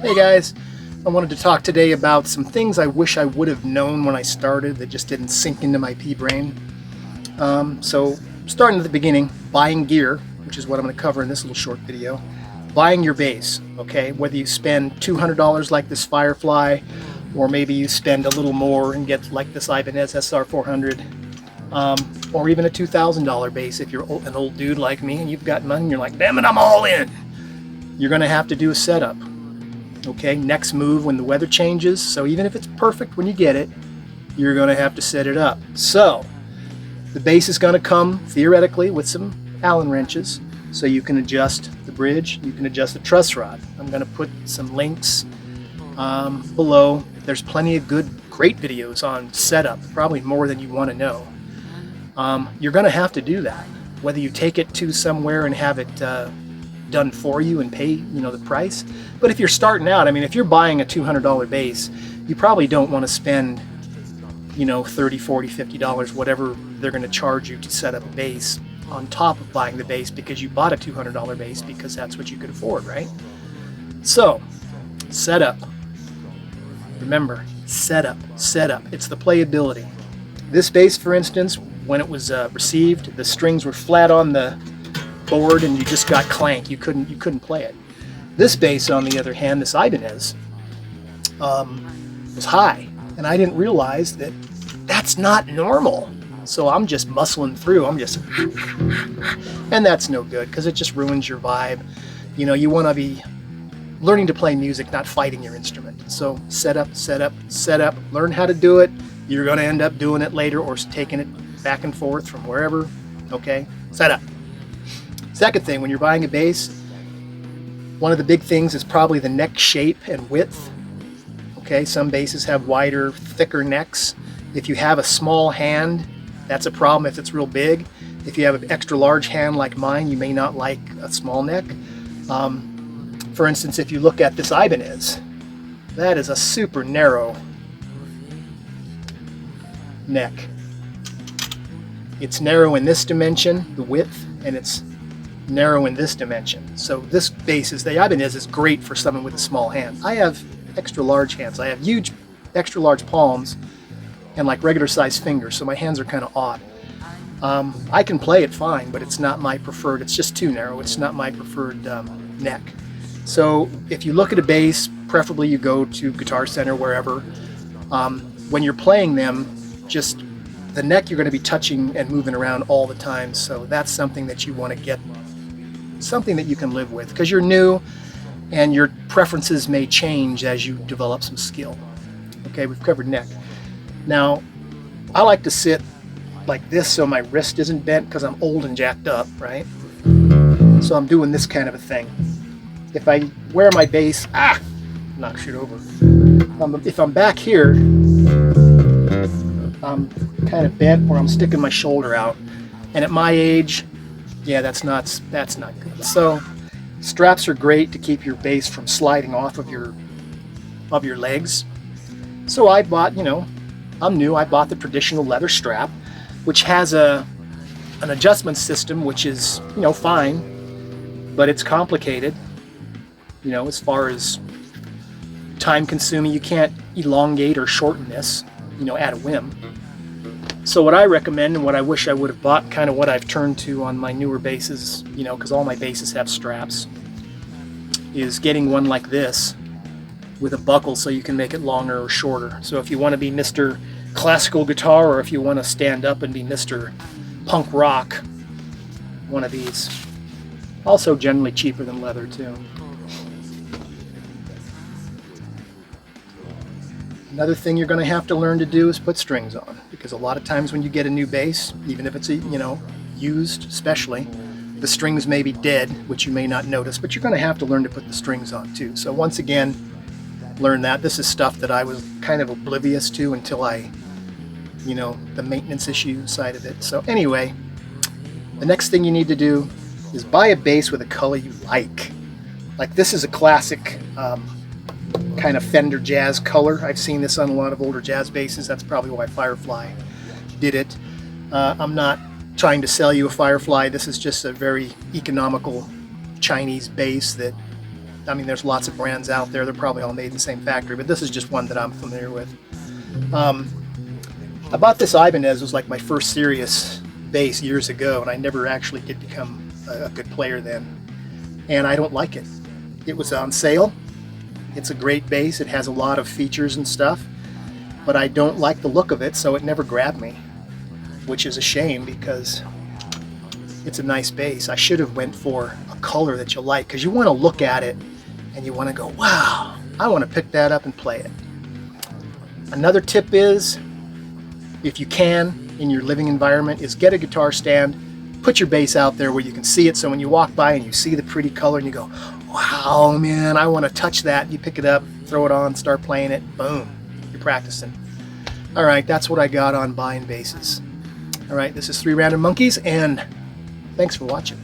Hey guys, I wanted to talk today about some things I wish I would have known when I started that just didn't sink into my pea brain. So starting at the beginning, buying gear, which is what I'm going to cover in this little short video. Buying your bass, okay? Whether you spend $200 like this Firefly, or maybe you spend a little more and get like this Ibanez SR400, or even a $2,000 bass if you're an old dude like me and you've got money and you're like, damn it, I'm all in. You're going to have to do a setup. Okay, next move when the weather changes. So even if it's perfect when you get it, you're going to have to set it up. So the bass is going to come theoretically with some Allen wrenches, so you can adjust the bridge, you can adjust the truss rod. I'm going to put some links below. There's plenty of great videos on setup, probably more than you want to know. You're going to have to do that, whether you take it to somewhere and have it done for you and pay the price. But if you're starting out, I mean, if you're buying a $200 bass, you probably don't want to spend $30, $40, $50, whatever they're going to charge you to set up a bass on top of buying the bass, because you bought a $200 bass because that's what you could afford, right? So setup, remember, setup. It's the playability. This bass, for instance, when it was received, the strings were flat on the board and you just got clank. You couldn't play it. This bass, on the other hand, this Ibanez, was high, and I didn't realize that that's not normal. So I'm just muscling through. And that's no good, because it just ruins your vibe. You want to be learning to play music, not fighting your instrument. So set up. Learn how to do it. You're going to end up doing it later, or taking it back and forth from wherever. Okay, set up. Second thing, when you're buying a bass, one of the big things is probably the neck shape and width. Okay, some basses have wider, thicker necks. If you have a small hand, that's a problem if it's real big. If you have an extra large hand like mine, you may not like a small neck. For instance, if you look at this Ibanez, that is a super narrow neck. It's narrow in this dimension, the width, and it's narrow in this dimension. So this bass, the Ibanez, is great for someone with a small hand. I have extra large hands. I have huge extra large palms and like regular sized fingers, so my hands are kind of odd. I can play it fine, but it's not my preferred. It's just too narrow. It's not my preferred neck. So if you look at a bass, preferably you go to Guitar Center, wherever. When you're playing them, just the neck, you're going to be touching and moving around all the time. So that's something that you want to get, something that you can live with, because you're new and your preferences may change as you develop some skill. Okay, we've covered neck. Now, I like to sit like this so my wrist isn't bent, because I'm old and jacked up, right? So I'm doing this kind of a thing. If I wear my bass, knock shit over. If I'm back here, I'm kind of bent, or I'm sticking my shoulder out. And at my age, yeah, that's not good. So straps are great to keep your bass from sliding off of your legs. So I bought, I'm new, I bought the traditional leather strap, which has an adjustment system, which is, fine, but it's complicated, as far as time consuming. You can't elongate or shorten this, at a whim. So what I recommend, and what I wish I would have bought, kind of what I've turned to on my newer basses, because all my basses have straps, is getting one like this with a buckle so you can make it longer or shorter. So if you want to be Mr. Classical Guitar, or if you want to stand up and be Mr. Punk Rock, one of these. Also generally cheaper than leather too. Another thing you're going to have to learn to do is put strings on, because a lot of times when you get a new bass, even if it's used especially, the strings may be dead, which you may not notice, but you're going to have to learn to put the strings on too. So once again, learn that. This is stuff that I was kind of oblivious to until I, the maintenance issue side of it. So anyway, the next thing you need to do is buy a bass with a color you like. Like this is a classic kind of Fender jazz color. I've seen this on a lot of older jazz basses. That's probably why Firefly did it. I'm not trying to sell you a Firefly. This is just a very economical Chinese bass that I mean, there's lots of brands out there. They're probably all made in the same factory, but this is just one that I'm familiar with. I bought this Ibanez. It was like my first serious bass years ago, and I never actually did become a good player then. And I don't like it. It was on sale. It's a great bass. It has a lot of features and stuff, but I don't like the look of it, so it never grabbed me, which is a shame because it's a nice bass. I should have went for a color that you like, because you want to look at it and you want to go, wow, I want to pick that up and play it. Another tip is, if you can, in your living environment, is get a guitar stand, put your bass out there where you can see it, so when you walk by and you see the pretty color and you go, wow, man, I want to touch that, you pick it up, throw it on, start playing it, boom, you're practicing. All right, that's what I got on buying basses. All right, this is 3 Random Monkeys, and thanks for watching.